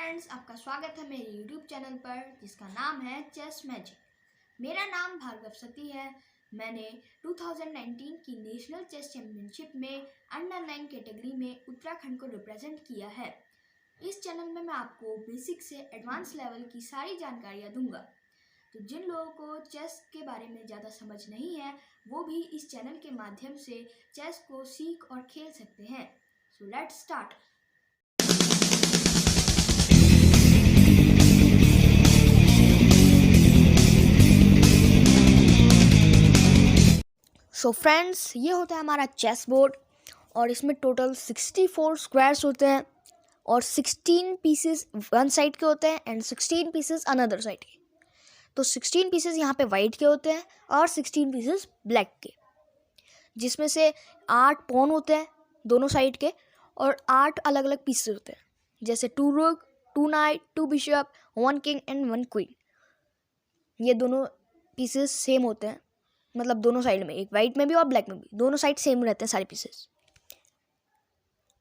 Friends, आपका स्वागत है मेरे YouTube चैनल पर जिसका नाम है चेस मैजिक। मेरा नाम भार्गव सती है। मैंने 2019 की नेशनल चेस चैंपियनशिप में अंडर 9 कैटेगरी में उत्तराखंड को रिप्रेजेंट किया है। इस चैनल में मैं आपको बेसिक से एडवांस लेवल की सारी जानकारियाँ दूंगा। तो जिन लोगों को चेस के बारे में ज़्यादा समझ नहीं है वो भी इस चैनल के माध्यम से चेस को सीख और खेल सकते हैं। So let's start. So friends, ये होता है हमारा चेस बोर्ड और इसमें टोटल 64 स्क्वायर्स होते हैं और 16 पीसेस वन साइड के होते हैं एंड 16 पीसेस अनदर साइड के। तो 16 पीसेस यहाँ पे वाइट के होते हैं और 16 पीसेस ब्लैक के, जिसमें से 8 पॉन होते हैं दोनों साइड के और 8 अलग अलग पीसेस होते हैं, जैसे 2 रूक, 2 night, 2 bishop, 1 king and 1 queen. ये दोनों पीसेस सेम होते हैं, मतलब दोनों साइड में, एक वाइट में भी और ब्लैक में भी, दोनों साइड सेम रहते हैं सारे पीसेस।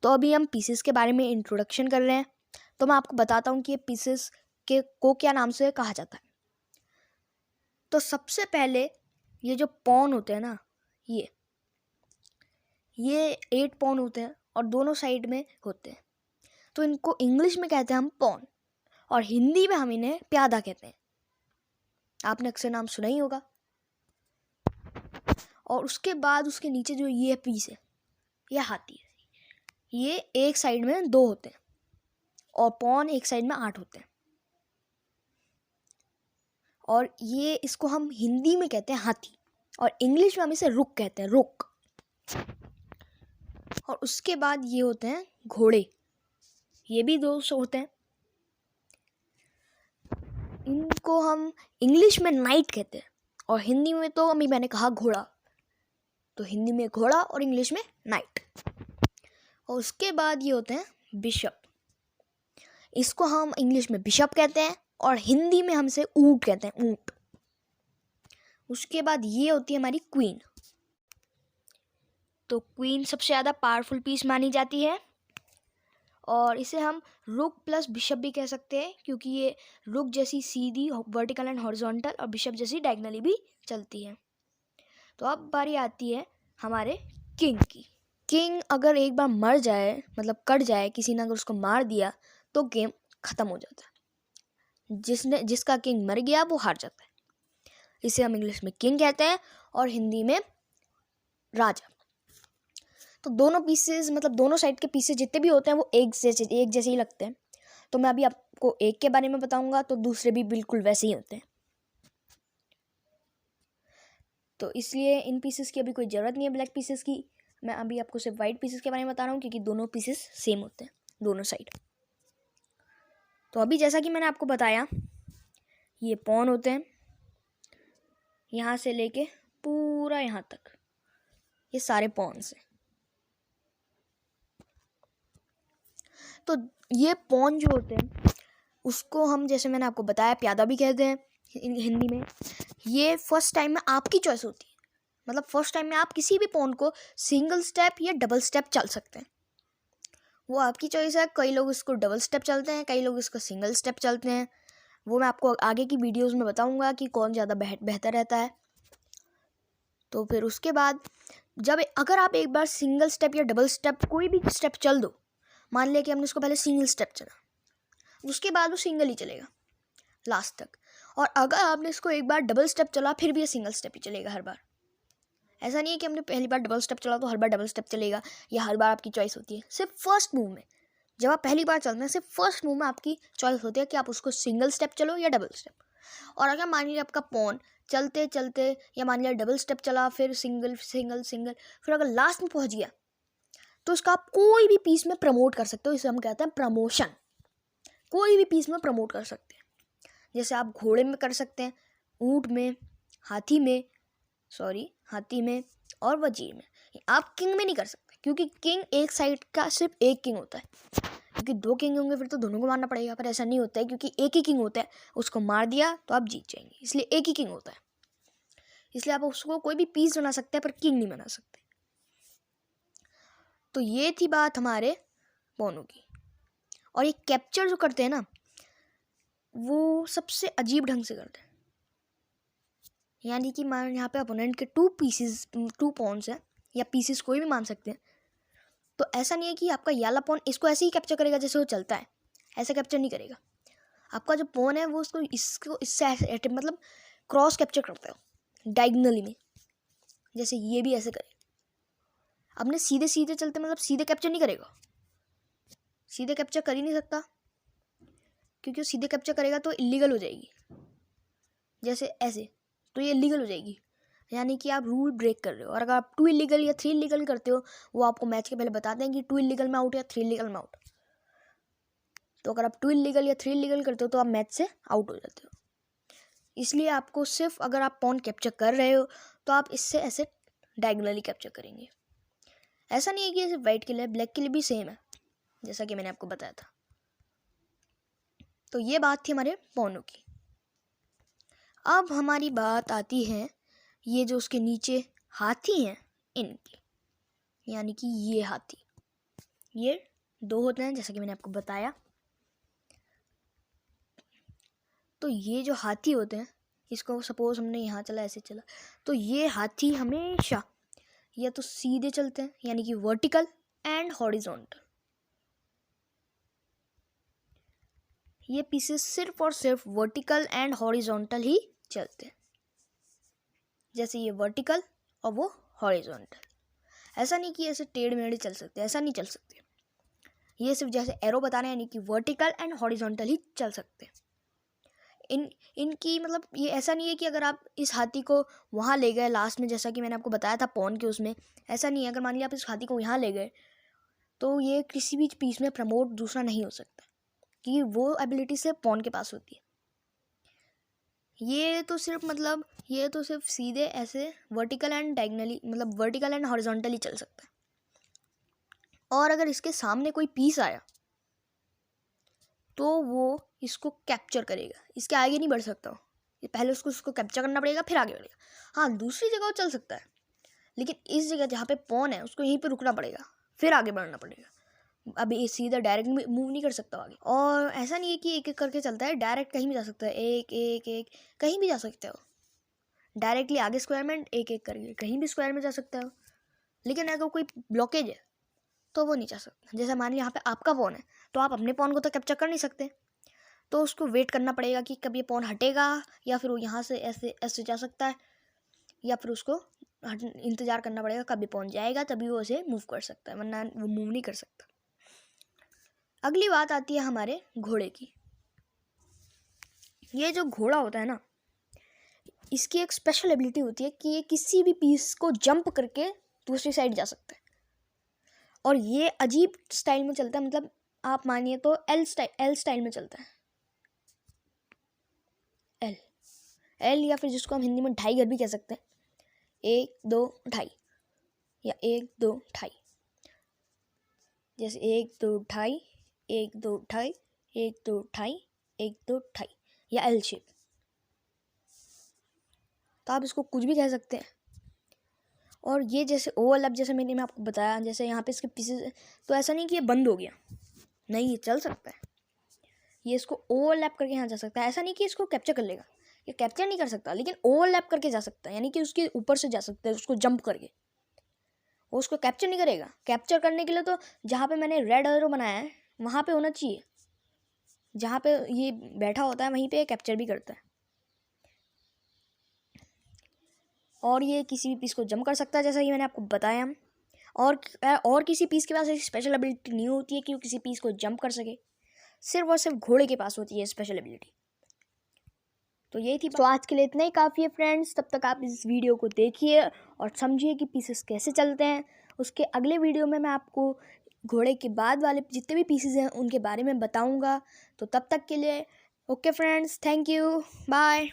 तो अभी हम पीसेस के बारे में इंट्रोडक्शन कर रहे हैं। तो मैं आपको बताता हूँ कि ये पीसेस के को क्या नाम से कहा जाता है। तो सबसे पहले ये जो पॉन होते हैं ना, ये 8 पॉन होते हैं और दोनों साइड में होते हैं। तो इनको इंग्लिश में कहते हैं हम पॉन और हिंदी में हम इन्हें प्यादा कहते हैं। आपने अक्सर नाम सुना ही होगा। और उसके बाद उसके नीचे जो ये पीस है, यह हाथी है। ये एक साइड में 2 होते हैं और पॉन एक साइड में 8 होते हैं। और ये इसको हम हिंदी में कहते हैं हाथी और इंग्लिश में हम इसे रुक कहते हैं, रुक। और उसके बाद ये होते हैं घोड़े, ये भी 2 होते हैं। इनको हम इंग्लिश में नाइट कहते हैं और हिंदी में तो अभी मैंने कहा घोड़ा, तो हिंदी में घोड़ा और इंग्लिश में नाइट। और उसके बाद ये होते हैं बिशप, इसको हम इंग्लिश में बिशप कहते हैं और हिंदी में हम इसे ऊंट कहते हैं, ऊंट। उसके बाद ये होती है हमारी क्वीन। तो क्वीन सबसे ज़्यादा पावरफुल पीस मानी जाती है और इसे हम रुक प्लस बिशप भी कह सकते हैं, क्योंकि ये रुक जैसी सीधी वर्टिकल एंड हॉरिजॉन्टल और बिशप जैसी डायगोनली भी चलती है। तो अब बारी आती है हमारे किंग की। किंग अगर एक बार मर जाए, मतलब कट जाए, किसी ने अगर उसको मार दिया तो गेम ख़त्म हो जाता है। जिसका किंग मर गया वो हार जाता है। इसे हम इंग्लिश में किंग कहते हैं और हिंदी में राजा। तो दोनों पीसेस, मतलब दोनों साइड के पीसेस जितने भी होते हैं वो एक जैसे ही लगते हैं। तो मैं अभी आपको एक के बारे में बताऊंगा तो दूसरे भी बिल्कुल वैसे ही होते हैं। तो इसलिए इन पीसेस की अभी कोई ज़रूरत नहीं है ब्लैक पीसेस की। मैं अभी आपको सिर्फ वाइट पीसेस के बारे में बता रहा हूँ, क्योंकि दोनों पीसेस सेम होते हैं दोनों साइड। तो अभी जैसा कि मैंने आपको बताया, ये पॉन होते हैं यहाँ से लेके पूरा यहाँ तक, ये सारे पॉन्स हैं। तो ये पॉन जो होते हैं उसको हम, जैसे मैंने आपको बताया, प्यादा भी कहते हैं हिंदी में। ये फर्स्ट टाइम में आपकी चॉइस होती है, मतलब फर्स्ट टाइम में आप किसी भी पॉन को सिंगल स्टेप या डबल स्टेप चल सकते हैं, वो आपकी चॉइस है। कई लोग इसको डबल स्टेप चलते हैं, कई लोग इसको सिंगल स्टेप चलते हैं। वो मैं आपको आगे की वीडियोस में बताऊंगा कि कौन ज़्यादा बेहतर रहता है। तो फिर उसके बाद अगर आप एक बार सिंगल स्टेप या डबल स्टेप कोई भी स्टेप चल दो, मान लिया कि हमने इसको पहले सिंगल स्टेप चला, उसके बाद वो सिंगल ही चलेगा लास्ट तक। और अगर आपने इसको एक बार डबल स्टेप चला फिर भी ये सिंगल स्टेप ही चलेगा हर बार। ऐसा नहीं है कि हमने पहली बार डबल स्टेप चला तो हर बार डबल स्टेप चलेगा, या हर बार आपकी चॉइस होती है। सिर्फ फर्स्ट मूव में, जब आप पहली बार चलते हैं, सिर्फ फर्स्ट मूव में आपकी चॉइस होती है कि आप उसको सिंगल स्टेप चलो या डबल स्टेप। और अगर मान लीजिए आपका पॉन चलते चलते, या मान लिया डबल स्टेप चला फिर सिंगल सिंगल सिंगल, फिर अगर लास्ट में पहुंच गया तो उसका आप कोई भी पीस में प्रमोट कर सकते हो। इसे हम कहते हैं प्रमोशन। कोई भी पीस में प्रमोट कर सकते हैं, जैसे आप घोड़े में कर सकते हैं, ऊंट में, हाथी में और वजीर में। आप किंग में नहीं कर सकते, क्योंकि किंग एक साइड का सिर्फ एक किंग होता है। क्योंकि 2 किंग होंगे फिर तो दोनों को मारना पड़ेगा, पर ऐसा नहीं होता है, क्योंकि एक ही किंग होता है। उसको मार दिया तो आप जीत जाएंगे, इसलिए एक ही किंग होता है। इसलिए आप उसको कोई भी पीस बना सकते हैं पर किंग नहीं बना सकते। तो ये थी बात हमारे पॉनों की। और ये कैप्चर जो करते हैं ना, वो सबसे अजीब ढंग से करते हैं। यानी कि मान यहाँ पे अपोनेंट के 2 पॉन्स हैं, या पीसेस कोई भी मान सकते हैं। तो ऐसा नहीं है कि आपका ये वाला पॉन इसको ऐसे ही कैप्चर करेगा जैसे वो चलता है, ऐसे कैप्चर नहीं करेगा। आपका जो पॉन है वो इसको इससे मतलब क्रॉस कैप्चर करता है डायगनली में, जैसे ये भी ऐसे करे। अपने सीधे सीधे चलते मतलब सीधे कैप्चर नहीं करेगा, सीधे कैप्चर कर ही नहीं सकता, क्योंकि वो सीधे कैप्चर करेगा तो इलीगल हो जाएगी। जैसे ऐसे तो ये इलीगल हो जाएगी, यानी कि आप रूल ब्रेक कर रहे हो। और अगर आप 2 इलीगल या 3 इलीगल करते हो, वो आपको मैच के पहले बताते हैं कि 2 इलीगल में आउट या 3 इलीगल में आउट। तो अगर आप 2 इलीगल या 3 इलीगल करते हो तो आप मैच से आउट हो जाते हो। इसलिए आपको सिर्फ अगर आप पॉन कैप्चर कर रहे हो तो आप इससे ऐसे डायगोनली कैप्चर करेंगे। ऐसा नहीं है कि सिर्फ वाइट के लिए, ब्लैक के लिए भी सेम है, जैसा कि मैंने आपको बताया था। तो ये बात थी हमारे पॉनों की। अब हमारी बात आती है ये जो उसके नीचे हाथी हैं इनकी, यानी कि ये हाथी, ये 2 होते हैं जैसा कि मैंने आपको बताया। तो ये जो हाथी होते हैं, इसको सपोज हमने यहाँ चला, ऐसे चला, तो ये हाथी हमेशा या तो सीधे चलते हैं, यानी कि वर्टिकल एंड हॉरिजॉन्टल। ये पीसेस सिर्फ और सिर्फ वर्टिकल एंड हॉरिजॉन्टल ही चलते हैं, जैसे ये वर्टिकल और वो हॉरिजॉन्टल। ऐसा नहीं कि ऐसे टेढ़ मेढ़े चल सकते, ऐसा नहीं चल सकते। ये सिर्फ जैसे एरो बता रहे हैं, यानी कि वर्टिकल एंड हॉरिजॉन्टल ही चल सकते हैं। इनकी मतलब ये ऐसा नहीं है कि अगर आप इस हाथी को वहाँ ले गए लास्ट में, जैसा कि मैंने आपको बताया था पॉन के उसमें, ऐसा नहीं है। अगर मान लिया आप इस हाथी को यहाँ ले गए तो ये किसी भी पीस में प्रमोट दूसरा नहीं हो सकता, क्योंकि वो एबिलिटी सिर्फ पॉन के पास होती है। ये तो सिर्फ सीधे ऐसे वर्टिकल एंड डायगोनली, मतलब वर्टिकल एंड हॉरिजॉन्टली चल सकता है। और अगर इसके सामने कोई पीस आया तो वो इसको कैप्चर करेगा, इसके आगे नहीं बढ़ सकता। ये पहले उसको कैप्चर करना पड़ेगा, फिर आगे बढ़ेगा। हाँ, दूसरी जगह वो चल सकता है, लेकिन इस जगह जहाँ पे पॉन है उसको यहीं पे रुकना पड़ेगा, फिर आगे बढ़ना पड़ेगा। अभी ये सीधा डायरेक्ट मूव नहीं कर सकता आगे। और ऐसा नहीं है कि एक एक करके चलता है, डायरेक्ट कहीं भी जा सकता है, एक एक एक कहीं भी जा सकते हो डायरेक्टली आगे स्क्वायर में, एक एक करके कहीं भी स्क्वायर में जा सकता हो। लेकिन अगर कोई ब्लॉकेज है तो वो नहीं जा सकता। जैसे मान लीजिए यहाँ पे आपका पॉन है, तो आप अपने पॉन को तो कैप्चर कर नहीं सकते, तो उसको वेट करना पड़ेगा कि कब ये पॉन हटेगा, या फिर वो यहाँ से ऐसे ऐसे जा सकता है, या फिर उसको इंतज़ार करना पड़ेगा कब ये पॉन जाएगा, तभी वो उसे मूव कर सकता है, वरना वो मूव नहीं कर सकता। अगली बात आती है हमारे घोड़े की। ये जो घोड़ा होता है ना, इसकी एक स्पेशल एबिलिटी होती है कि ये किसी भी पीस को जंप करके दूसरी साइड जा सकता है। और ये अजीब स्टाइल में चलता है, मतलब आप मानिए तो एल स्टाइल में चलता है। एल या फिर जिसको हम हिंदी में ढाई घर भी कह सकते हैं, 1 2 ढाई, या 1 2 ढाई, जैसे 1 2 ढाई, 1 2 ढाई, 1 2 ढाई, 1 2 ढाई, या एल शेप। तो आप इसको कुछ भी कह सकते हैं। और ये जैसे ओवरलैप, जैसे मैंने आपको बताया, जैसे यहाँ पे इसके पीसेस, तो ऐसा नहीं कि ये बंद हो गया, नहीं, ये चल सकता है। ये इसको ओवरलैप करके यहाँ जा सकता है। ऐसा नहीं कि इसको कैप्चर कर लेगा, ये कैप्चर नहीं कर सकता, लेकिन ओवरलैप करके जा सकता है, यानी कि उसके ऊपर से जा सकता है, उसको जंप करके। वो उसको कैप्चर नहीं करेगा। कैप्चर करने के लिए तो जहाँ पे मैंने रेड एरो बनाया है वहाँ पे होना चाहिए, जहाँ पे ये बैठा होता है वहीं पे कैप्चर भी करता है। और ये किसी भी पीस को जंप कर सकता है, जैसा कि मैंने आपको बताया। और किसी पीस के पास ऐसी स्पेशल एबिलिटी नहीं होती है कि वो किसी पीस को जंप कर सके, सिर्फ और सिर्फ घोड़े के पास होती है स्पेशल एबिलिटी। तो यही थी। तो आज के लिए इतना ही काफ़ी है फ्रेंड्स। तब तक आप इस वीडियो को देखिए और समझिए कि पीसेस कैसे चलते हैं। उसके अगले वीडियो में मैं आपको घोड़े के बाद वाले जितने भी पीसेस हैं उनके बारे में बताऊंगा। तो तब तक के लिए okay friends, thank you, bye.